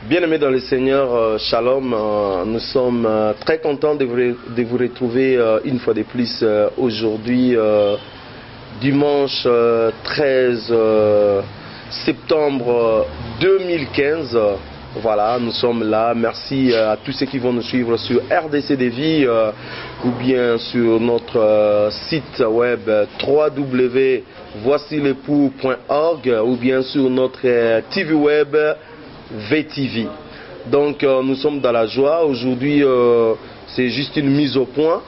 Bien-aimés dans le Seigneur, Shalom, nous sommes très contents de vous retrouver une fois de plus aujourd'hui, dimanche 13 septembre 2015. Voilà, nous sommes là. Merci à tous ceux qui vont nous suivre sur RDC des Vies ou bien sur notre site web www.voicilepoux.org ou bien sur notre TV web VTV. Donc nous sommes dans la joie. Aujourd'hui c'est juste une mise au point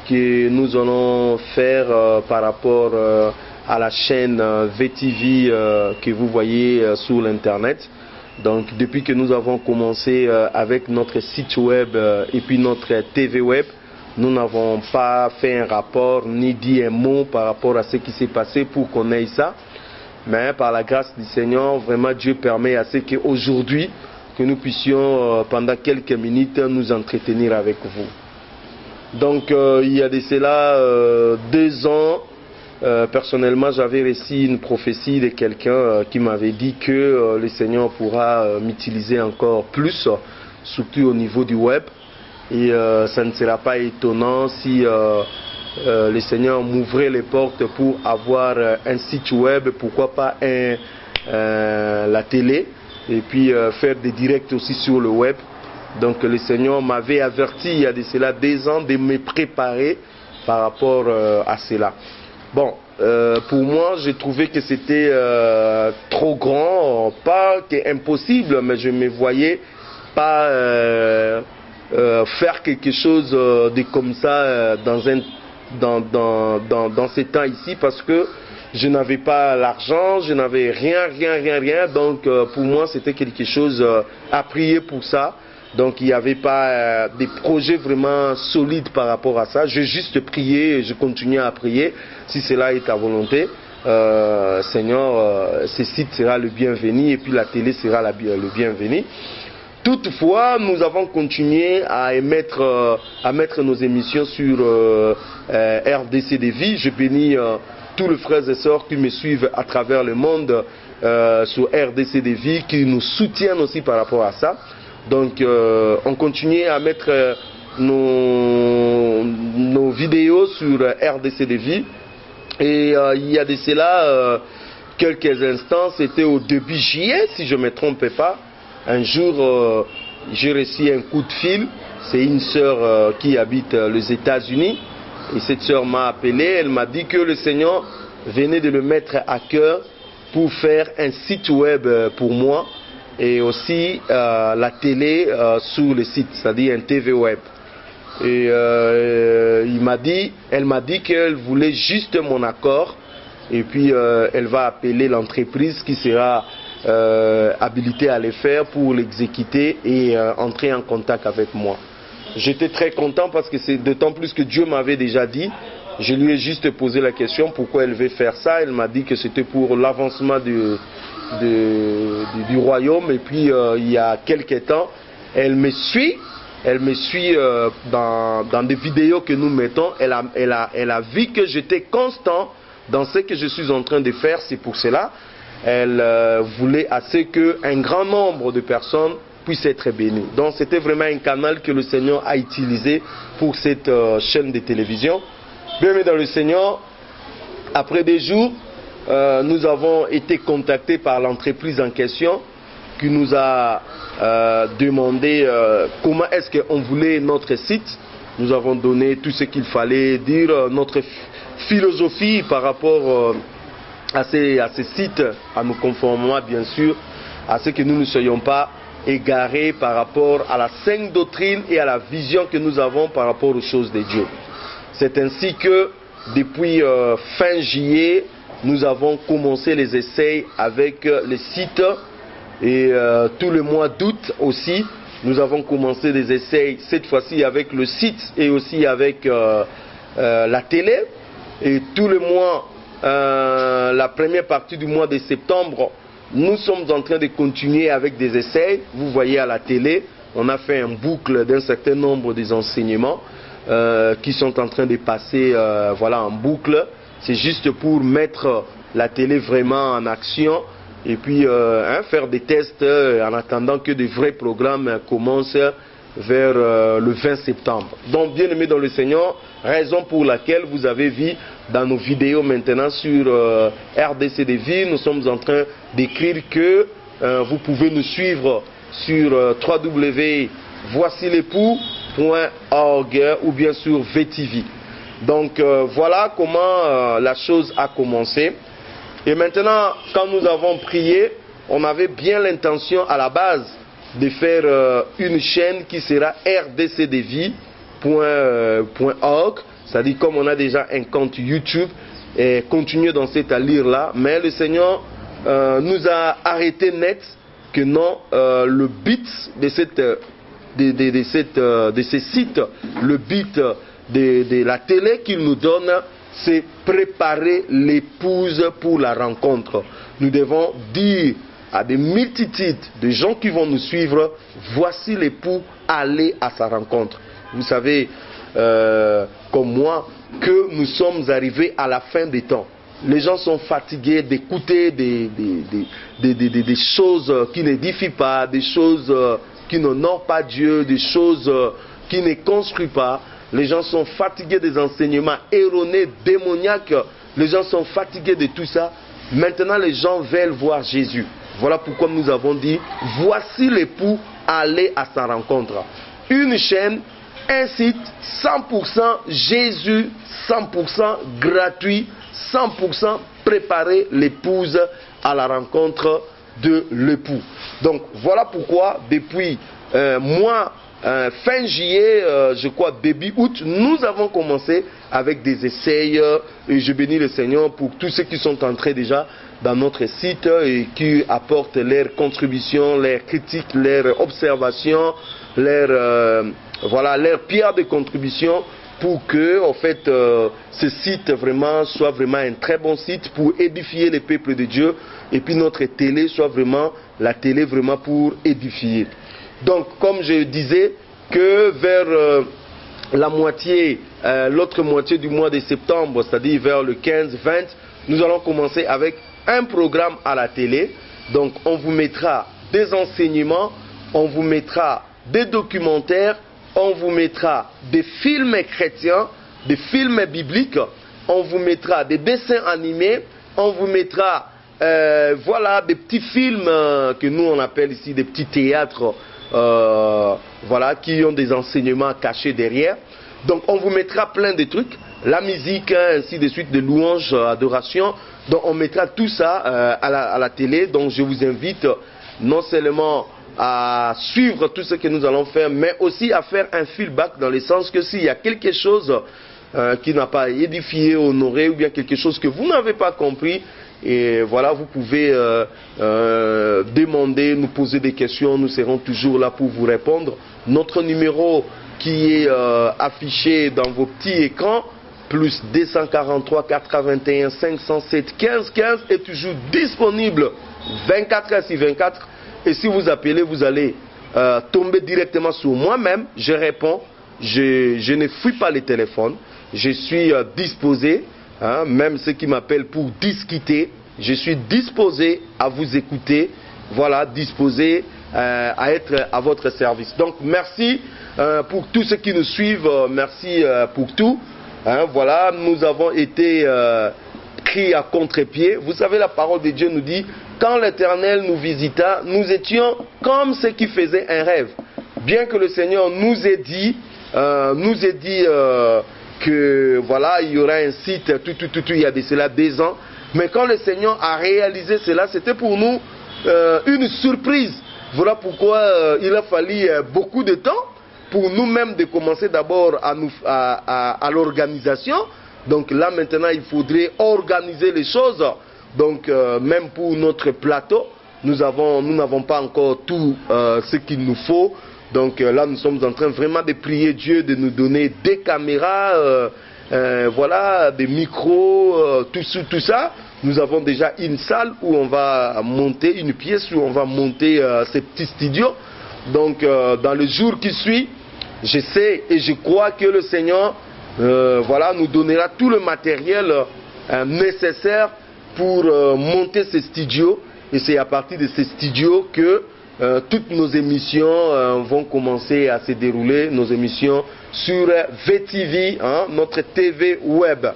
que nous allons faire par rapport à la chaîne VTV que vous voyez sur l'internet. Donc depuis que nous avons commencé avec notre site web et puis notre TV web, nous n'avons pas fait un rapport ni dit un mot par rapport à ce qui s'est passé pour qu'on ait ça. Mais par la grâce du Seigneur, vraiment Dieu permet à ce qu'aujourd'hui, que nous puissions pendant quelques minutes nous entretenir avec vous. Donc il y a de cela 2 ans, personnellement j'avais reçu une prophétie de quelqu'un qui m'avait dit que le Seigneur pourra m'utiliser encore plus, surtout au niveau du web. Et ça ne sera pas étonnant si le Seigneur m'ouvrait les portes pour avoir un site web, pourquoi pas la télé, et puis faire des directs aussi sur le web. Donc le Seigneur m'avait averti il y a de cela 2 ans de me préparer par rapport à cela. Bon, pour moi, j'ai trouvé que c'était trop grand, pas que impossible, mais je me voyais pas faire quelque chose de comme ça dans ces temps ici, parce que je n'avais pas l'argent, je n'avais rien. Donc pour moi c'était quelque chose à prier pour ça. Donc il n'y avait pas des projets vraiment solides par rapport à ça. J'ai juste prié et je continue à prier. Si cela est ta volonté, Seigneur, ce site sera le bienvenu et puis la télé sera le bienvenu. Toutefois, nous avons continué à mettre nos émissions sur RDC des Vies. Je bénis tous les frères et sœurs qui me suivent à travers le monde sur RDC des Vies, qui nous soutiennent aussi par rapport à ça. Donc, on continue à mettre nos vidéos sur RDC des Vies. Et il y a de cela quelques instants, c'était au début juillet, si je ne me trompe pas. Un jour, j'ai reçu un coup de fil. C'est une sœur qui habite les États-Unis. Et cette sœur m'a appelé. Elle m'a dit que le Seigneur venait de le mettre à cœur pour faire un site web pour moi. Et aussi la télé sur le site, c'est-à-dire un TV web. Et elle m'a dit qu'elle voulait juste mon accord. Et puis elle va appeler l'entreprise qui sera habilité à le faire pour l'exécuter et entrer en contact avec moi. J'étais très content parce que c'est d'autant plus que Dieu m'avait déjà dit. Je lui ai juste posé la question pourquoi elle veut faire ça. Elle m'a dit que c'était pour l'avancement du royaume. Et puis il y a quelques temps, elle me suit dans des vidéos que nous mettons. Elle a vu que j'étais constant dans ce que je suis en train de faire. C'est pour cela elle voulait assez qu'un grand nombre de personnes puissent être bénies. Donc c'était vraiment un canal que le Seigneur a utilisé pour cette chaîne de télévision. Bien-aimés dans le Seigneur, après des jours, nous avons été contactés par l'entreprise en question qui nous a demandé comment est-ce qu'on voulait notre site. Nous avons donné tout ce qu'il fallait dire, notre philosophie par rapport à ces sites, à nous conformer bien sûr, à ce que nous ne soyons pas égarés par rapport à la sainte doctrine et à la vision que nous avons par rapport aux choses de Dieu. C'est ainsi que depuis fin juillet, nous avons commencé les essais avec les sites et tout le mois d'août aussi, nous avons commencé des essais, cette fois-ci avec le site et aussi avec la télé. Et tout le mois, la première partie du mois de septembre, nous sommes en train de continuer avec des essais. Vous voyez à la télé, on a fait un boucle d'un certain nombre des enseignements qui sont en train de passer en boucle. C'est juste pour mettre la télé vraiment en action et puis faire des tests en attendant que de vrais programmes commencent vers le 20 septembre. Donc, bien aimés dans le Seigneur, raison pour laquelle vous avez vu dans nos vidéos maintenant sur RDC nous sommes en train d'écrire que vous pouvez nous suivre sur www.voicilepoux.org ou bien sur VTV. Donc voilà comment la chose a commencé. Et maintenant, quand nous avons prié, on avait bien l'intention à la base de faire une chaîne qui sera rdcdevie.org, c'est-à-dire comme on a déjà un compte YouTube, et continuer dans cette allure-là. Mais le Seigneur nous a arrêté net que non, le but de ces sites, le but de la télé qu'il nous donne, c'est préparer l'épouse pour la rencontre. Nous devons dire à des multitudes de gens qui vont nous suivre, voici l'époux, allez à sa rencontre. Vous savez, comme moi, que nous sommes arrivés à la fin des temps. Les gens sont fatigués d'écouter des choses qui n'édifient pas, des choses qui n'honorent pas Dieu, des choses qui ne construisent pas. Les gens sont fatigués des enseignements erronés, démoniaques. Les gens sont fatigués de tout ça. Maintenant, les gens veulent voir Jésus. Voilà pourquoi nous avons dit, voici l'époux, allez à sa rencontre. Une chaîne, un site, 100% Jésus, 100% gratuit, 100% préparer l'épouse à la rencontre de l'époux. Donc voilà pourquoi depuis fin juillet, je crois début août, nous avons commencé avec des essais et je bénis le Seigneur pour tous ceux qui sont entrés déjà dans notre site et qui apportent leurs contributions, leurs critiques, leurs observations, leurs pierres de contribution pour que en fait, ce site vraiment soit vraiment un très bon site pour édifier les peuples de Dieu et puis notre télé soit vraiment la télé vraiment pour édifier. Donc comme je disais que vers l'autre moitié du mois de septembre, c'est-à-dire vers le 15-20, nous allons commencer avec un programme à la télé. Donc on vous mettra des enseignements, on vous mettra des documentaires, on vous mettra des films chrétiens, des films bibliques, on vous mettra des dessins animés, on vous mettra des petits films que nous on appelle ici des petits théâtres, qui ont des enseignements cachés derrière. Donc on vous mettra plein de trucs, la musique, ainsi de suite, de louanges, adoration. Donc on mettra tout ça à la télé. Donc je vous invite non seulement à suivre tout ce que nous allons faire, mais aussi à faire un feedback dans le sens que s'il y a quelque chose qui n'a pas édifié, honoré, ou bien quelque chose que vous n'avez pas compris, et voilà, vous pouvez demander, nous poser des questions, nous serons toujours là pour vous répondre. Notre numéro qui est affiché dans vos petits écrans, plus 243 81 507 15 15, est toujours disponible 24 heures sur 24. Et si vous appelez, vous allez tomber directement sur moi-même. Je réponds, je ne fuis pas les téléphones, je suis disposé. Même ceux qui m'appellent pour discuter, je suis disposé à vous écouter, voilà, disposé à être à votre service. Donc merci pour tous ceux qui nous suivent, merci pour tout. Voilà, nous avons été pris à contre-pied. Vous savez, la parole de Dieu nous dit, quand l'Éternel nous visita, nous étions comme ceux qui faisaient un rêve. Bien que le Seigneur nous ait dit que voilà, il y aura un site, il y a de cela 2 ans. Mais quand le Seigneur a réalisé cela, c'était pour nous une surprise. Voilà pourquoi il a fallu beaucoup de temps pour nous-mêmes de commencer d'abord à l'organisation. Donc là maintenant, il faudrait organiser les choses. Donc même pour notre plateau, nous n'avons pas encore tout ce qu'il nous faut. Donc là, nous sommes en train vraiment de prier Dieu de nous donner des caméras, des micros, tout ça. Nous avons déjà une salle où on va monter, une pièce où on va monter ces petits studios. Donc dans le jour qui suit, je sais et je crois que le Seigneur nous donnera tout le matériel nécessaire pour monter ces studios Et c'est à partir de ces studios que toutes nos émissions vont commencer à se dérouler, nos émissions sur VTV, hein, notre TV web.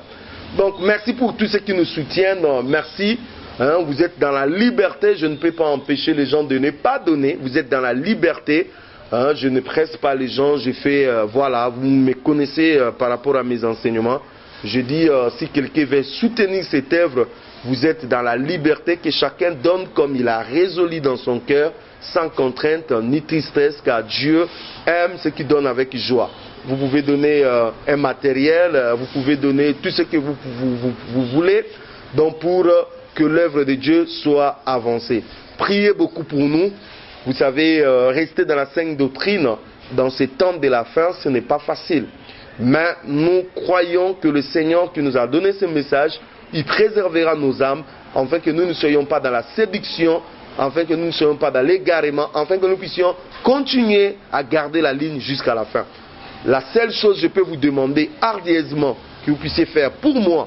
Donc merci pour tous ceux qui nous soutiennent, merci. Hein, vous êtes dans la liberté, je ne peux pas empêcher les gens de ne pas donner, vous êtes dans la liberté. Hein, je ne presse pas les gens, je fais, voilà, vous me connaissez par rapport à mes enseignements. Je dis, si quelqu'un veut soutenir cette œuvre, vous êtes dans la liberté, que chacun donne comme il a résolu dans son cœur, sans contrainte ni tristesse, car Dieu aime ce qui donne avec joie. Vous pouvez donner un matériel, vous pouvez donner tout ce que vous voulez, donc pour que l'œuvre de Dieu soit avancée. Priez beaucoup pour nous. Vous savez, rester dans la sainte doctrine, dans ces temps de la fin, ce n'est pas facile. Mais nous croyons que le Seigneur qui nous a donné ce message, il préservera nos âmes, afin que nous ne soyons pas dans la séduction, afin que nous ne soyons pas dans l'égarement, afin que nous puissions continuer à garder la ligne jusqu'à la fin. La seule chose que je peux vous demander hardièsement que vous puissiez faire pour moi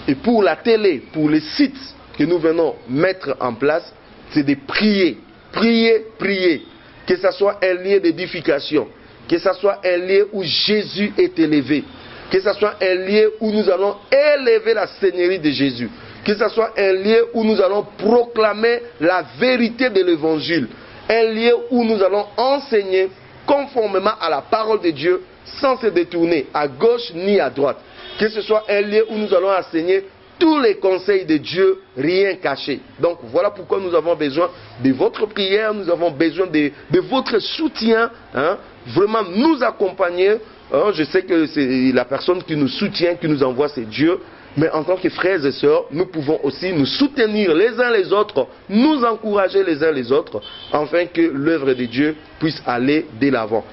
et pour la télé, pour les sites que nous venons mettre en place, c'est de prier. Priez, priez, que ce soit un lieu d'édification, que ce soit un lieu où Jésus est élevé, que ce soit un lieu où nous allons élever la Seigneurie de Jésus, que ce soit un lieu où nous allons proclamer la vérité de l'Évangile, un lieu où nous allons enseigner conformément à la parole de Dieu, sans se détourner à gauche ni à droite, que ce soit un lieu où nous allons enseigner tous les conseils de Dieu, rien caché. Donc voilà pourquoi nous avons besoin de votre prière, nous avons besoin de votre soutien, hein, vraiment nous accompagner. Hein, je sais que c'est la personne qui nous soutient, qui nous envoie, c'est Dieu. Mais en tant que frères et sœurs, nous pouvons aussi nous soutenir les uns les autres, nous encourager les uns les autres, afin que l'œuvre de Dieu puisse aller de l'avant.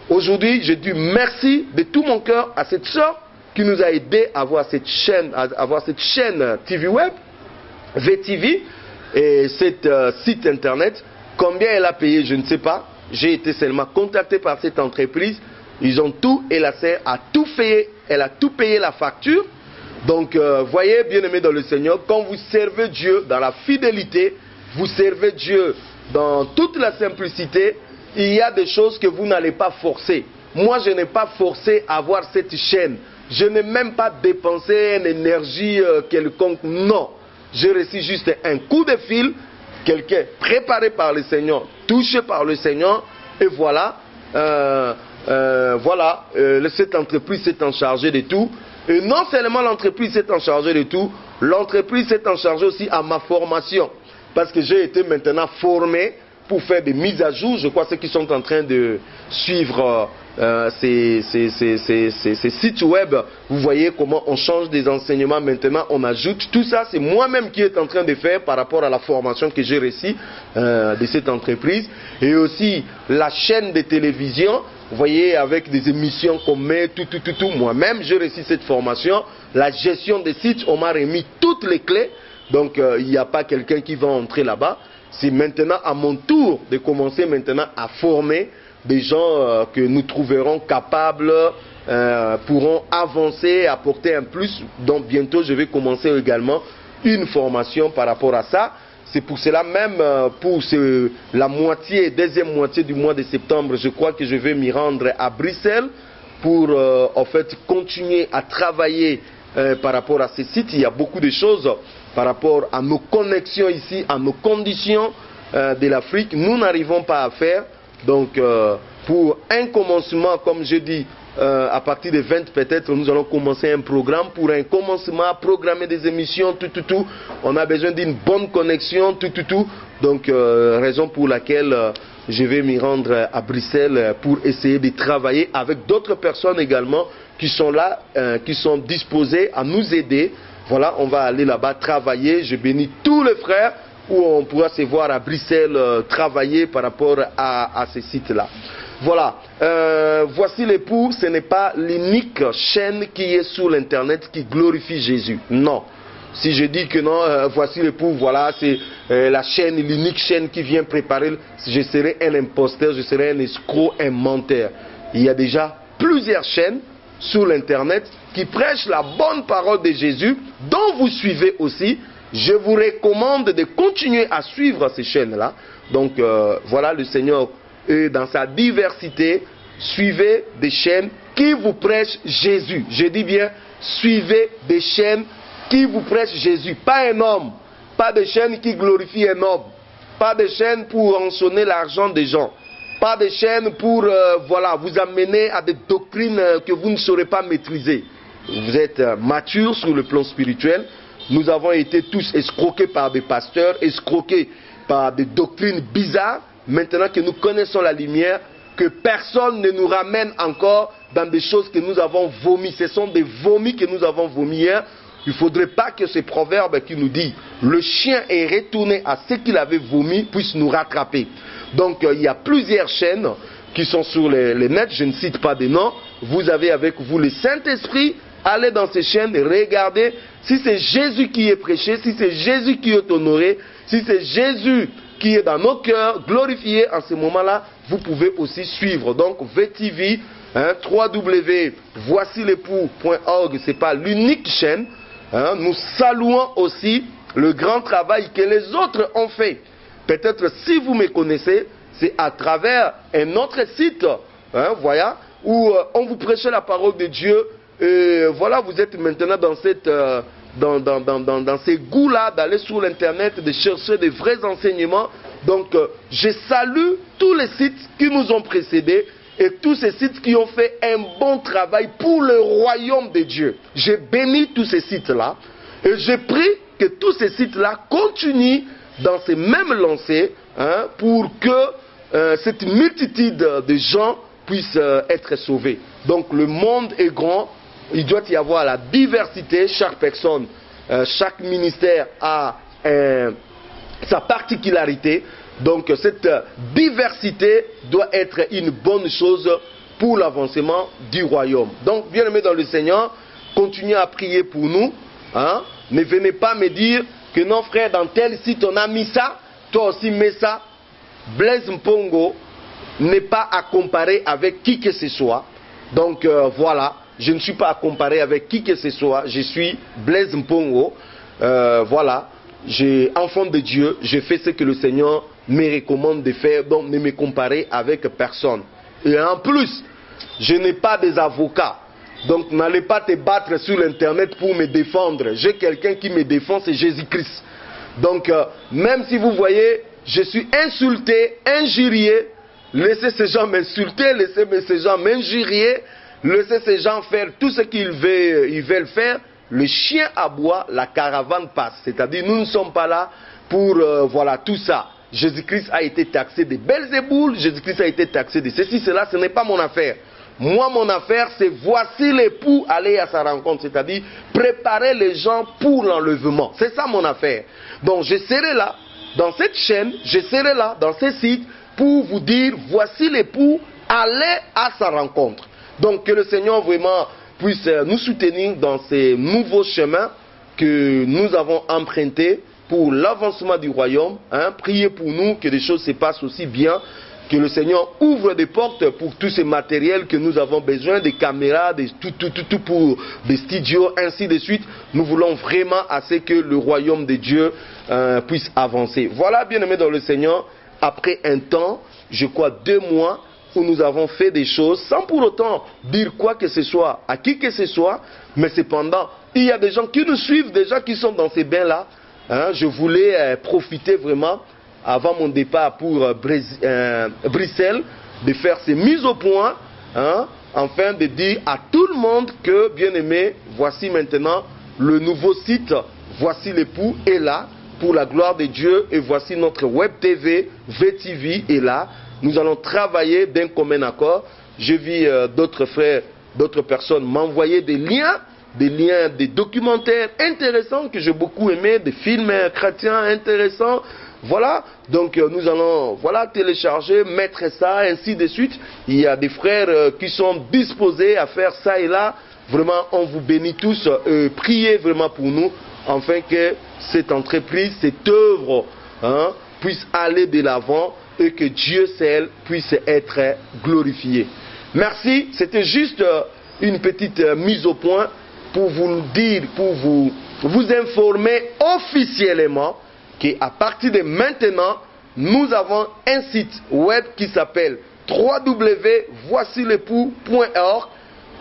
Aujourd'hui, je dis merci de tout mon cœur à cette sœur qui nous a aidé à avoir cette chaîne TV Web, VTV, et cette site internet. Combien elle a payé, je ne sais pas. J'ai été seulement contacté par cette entreprise. Ils ont tout, et la sœur a tout fait, elle a tout payé la facture. Donc, voyez, bien-aimés dans le Seigneur, quand vous servez Dieu dans la fidélité, vous servez Dieu dans toute la simplicité, il y a des choses que vous n'allez pas forcer. Moi, je n'ai pas forcé à avoir cette chaîne. Je n'ai même pas dépensé une énergie quelconque. Non. J'ai reçu juste un coup de fil, quelqu'un préparé par le Seigneur, touché par le Seigneur, et voilà. Cette entreprise s'est en charge de tout. Et non seulement l'entreprise s'est en charge de tout, l'entreprise s'est en charge aussi à ma formation. Parce que j'ai été maintenant formé pour faire des mises à jour. Je crois ceux qui sont en train de suivre ces sites web, vous voyez comment on change des enseignements maintenant, on ajoute. Tout ça, c'est moi-même qui est en train de faire par rapport à la formation que j'ai reçue de cette entreprise. Et aussi la chaîne de télévision, vous voyez, avec des émissions qu'on met, tout. Moi-même, j'ai reçu cette formation. La gestion des sites, on m'a remis toutes les clés. Donc, il n'y a pas quelqu'un qui va entrer là-bas. C'est maintenant à mon tour de commencer maintenant à former des gens que nous trouverons capables, pourront avancer, apporter un plus. Donc bientôt je vais commencer également une formation par rapport à ça. C'est pour cela même, pour la deuxième moitié du mois de septembre, je crois que je vais m'y rendre à Bruxelles pour en fait continuer à travailler par rapport à ces sites. Il y a beaucoup de choses par rapport à nos connexions ici, à nos conditions de l'Afrique, nous n'arrivons pas à faire. Donc, pour un commencement, comme je dis, à partir de 20 peut-être, nous allons commencer un programme. Pour un commencement, programmer des émissions, tout. On a besoin d'une bonne connexion, tout. Donc, raison pour laquelle je vais m'y rendre à Bruxelles pour essayer de travailler avec d'autres personnes également qui sont là, qui sont disposées à nous aider. Voilà, on va aller là-bas travailler. Je bénis tous les frères où on pourra se voir à Bruxelles travailler par rapport à ces sites-là. Voilà, Voici l'époux, ce n'est pas l'unique chaîne qui est sur l'internet qui glorifie Jésus. Non. Si je dis que non, voici l'époux, voilà, c'est la chaîne, l'unique chaîne qui vient préparer, je serai un imposteur, je serai un escroc, un menteur. Il y a déjà plusieurs chaînes sur l'internet qui prêchent la bonne parole de Jésus, dont vous suivez aussi. je vous recommande de continuer à suivre ces chaînes-là. Donc voilà, le Seigneur est dans sa diversité. Suivez des chaînes qui vous prêchent Jésus. Je dis bien, suivez des chaînes qui vous prêchent Jésus. Pas un homme, pas de chaînes qui glorifient un homme, pas de chaînes pour rançonner l'argent des gens, pas de chaînes pour voilà, vous amener à des doctrines que vous ne saurez pas maîtriser. Vous êtes mature sur le plan spirituel. Nous avons été tous escroqués par des pasteurs, escroqués par des doctrines bizarres. Maintenant que nous connaissons la lumière, que personne ne nous ramène encore dans des choses que nous avons vomies. Ce sont des vomis que nous avons vomis hier. Il ne faudrait pas que ce proverbe qui nous dit « le chien est retourné à ce qu'il avait vomi » puisse nous rattraper. Donc il y a plusieurs chaînes qui sont sur les nets, je ne cite pas des noms. Vous avez avec vous le Saint-Esprit. Allez dans ces chaînes et regardez si c'est Jésus qui est prêché, si c'est Jésus qui est honoré, si c'est Jésus qui est dans nos cœurs, glorifié en ce moment-là, vous pouvez aussi suivre. Donc VTV, www.voicilepoux.org, ce n'est pas l'unique chaîne. Nous saluons aussi le grand travail que les autres ont fait. Peut-être si vous me connaissez, c'est à travers un autre site, voilà, où on vous prêchait la parole de Dieu. Et voilà, vous êtes maintenant dans cette... dans ces goûts-là, d'aller sur l'internet, de chercher des vrais enseignements. Donc, je salue tous les sites qui nous ont précédés et tous ces sites qui ont fait un bon travail pour le royaume de Dieu. Je bénis tous ces sites-là et je prie que tous ces sites-là continuent dans ces mêmes lancées pour que cette multitude de gens puissent être sauvés. Donc, le monde est grand. Il doit y avoir la diversité, chaque personne, chaque ministère a sa particularité. Donc cette diversité doit être une bonne chose pour l'avancement du royaume. Donc bien aimés dans le Seigneur, continuez à prier pour nous. Ne venez pas me dire que non frère, dans tel site on a mis ça, toi aussi mets ça. Blaise Mpongo n'est pas à comparer avec qui que ce soit. Donc voilà. Je ne suis pas à comparer avec qui que ce soit. Je suis Blaise Mpongo. Voilà. J'ai enfant de Dieu. Je fais ce que le Seigneur me recommande de faire. Donc ne me comparer avec personne. Et en plus, je n'ai pas des avocats. Donc n'allez pas te battre sur l'internet pour me défendre. J'ai quelqu'un qui me défend, c'est Jésus-Christ. Donc même si vous voyez, je suis insulté, injurié. Laissez ces gens m'insulter, laissez ces gens m'injurier. Laissez ces gens faire tout ce qu'ils veulent faire. Le chien aboie, la caravane passe. C'est-à-dire, nous ne sommes pas là pour voilà, tout ça. Jésus-Christ a été taxé de Belzéboul, Jésus-Christ a été taxé de ceci, cela, ce n'est pas mon affaire. Moi, mon affaire, c'est voici l'époux, aller à sa rencontre. C'est-à-dire, préparer les gens pour l'enlèvement. C'est ça mon affaire. Donc, je serai là, dans cette chaîne, je serai là, dans ces sites, pour vous dire, voici l'époux, allez à sa rencontre. Donc que le Seigneur vraiment puisse nous soutenir dans ces nouveaux chemins que nous avons empruntés pour l'avancement du royaume. Priez pour nous que les choses se passent aussi bien, que le Seigneur ouvre des portes pour tous ces matériels que nous avons besoin, des caméras, tout pour des studios, ainsi de suite. Nous voulons vraiment assez que le royaume de Dieu puisse avancer. Voilà, bien-aimés dans le Seigneur, après un temps, je crois 2 mois, où nous avons fait des choses sans pour autant dire quoi que ce soit à qui que ce soit, mais cependant, il y a des gens qui nous suivent, des gens qui sont dans ces bains-là. Je voulais profiter vraiment, avant mon départ pour Bruxelles, de faire ces mises au point, afin de dire à tout le monde que, bien aimé, voici maintenant le nouveau site, voici l'époux est là, pour la gloire de Dieu, et voici notre web TV, VTV est là. Nous allons travailler d'un commun accord. J'ai vu d'autres frères, d'autres personnes m'envoyer des liens, des documentaires intéressants que j'ai beaucoup aimés, des films chrétiens intéressants. Voilà, donc nous allons télécharger, mettre ça, ainsi de suite. Il y a des frères qui sont disposés à faire ça et là. Vraiment, on vous bénit tous. Priez vraiment pour nous, afin que cette entreprise, cette œuvre puisse aller de l'avant et que Dieu seul puisse être glorifié. Merci, c'était juste une petite mise au point pour vous dire, pour vous vous informer officiellement qu'à partir de maintenant, nous avons un site web qui s'appelle www.voicilepoux.org.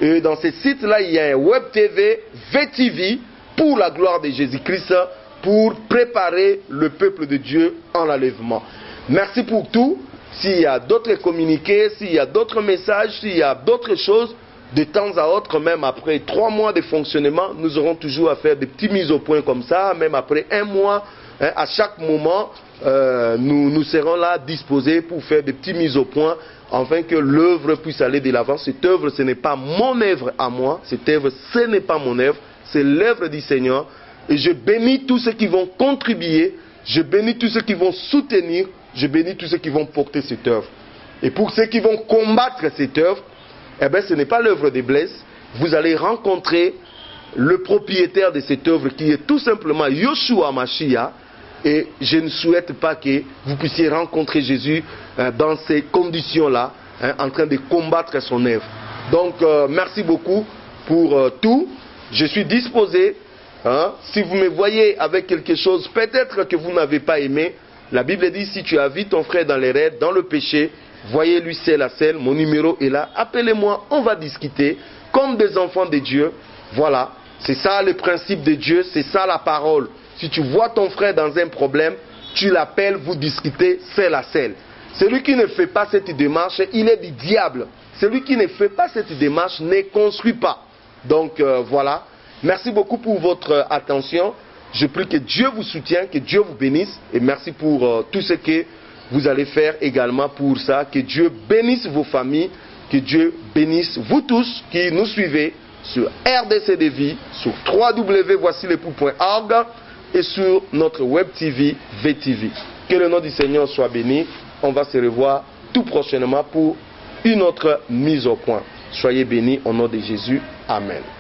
Et dans ce site-là, il y a un web TV, VTV, pour la gloire de Jésus-Christ, pour préparer le peuple de Dieu en l'enlèvement. Merci pour tout. S'il y a d'autres communiqués, s'il y a d'autres messages, s'il y a d'autres choses, de temps à autre, même après 3 mois de fonctionnement, nous aurons toujours à faire des petites mises au point comme ça, même après 1 mois, hein, à chaque moment, nous serons là disposés pour faire des petites mises au point, afin que l'œuvre puisse aller de l'avant. Cette œuvre, ce n'est pas mon œuvre à moi, cette œuvre, ce n'est pas mon œuvre, c'est l'œuvre du Seigneur. Et je bénis tous ceux qui vont contribuer, je bénis tous ceux qui vont soutenir, je bénis tous ceux qui vont porter cette œuvre. Et pour ceux qui vont combattre cette œuvre, eh bien, ce n'est pas l'œuvre de Blaise. Vous allez rencontrer le propriétaire de cette œuvre qui est tout simplement Yoshua Mashiach. Et je ne souhaite pas que vous puissiez rencontrer Jésus dans ces conditions-là, hein, en train de combattre son œuvre. Donc, merci beaucoup pour tout. Je suis disposé, hein, si vous me voyez avec quelque chose, peut-être que vous n'avez pas aimé, la Bible dit, si tu as vu ton frère dans l'erreur, dans le péché, voyez-lui seul à seul, mon numéro est là, appelez-moi, on va discuter, comme des enfants de Dieu. Voilà, c'est ça le principe de Dieu, c'est ça la parole. Si tu vois ton frère dans un problème, tu l'appelles, vous discutez seul à seul. Celui qui ne fait pas cette démarche, il est du diable. Celui qui ne fait pas cette démarche ne construit pas. Donc voilà, merci beaucoup pour votre attention. Je prie que Dieu vous soutienne, que Dieu vous bénisse. Et merci pour tout ce que vous allez faire également pour ça. Que Dieu bénisse vos familles, que Dieu bénisse vous tous qui nous suivez sur RDC de Vie, sur www.voicilepoux.org et sur notre web TV VTV. Que le nom du Seigneur soit béni. On va se revoir tout prochainement pour une autre mise au point. Soyez bénis au nom de Jésus. Amen.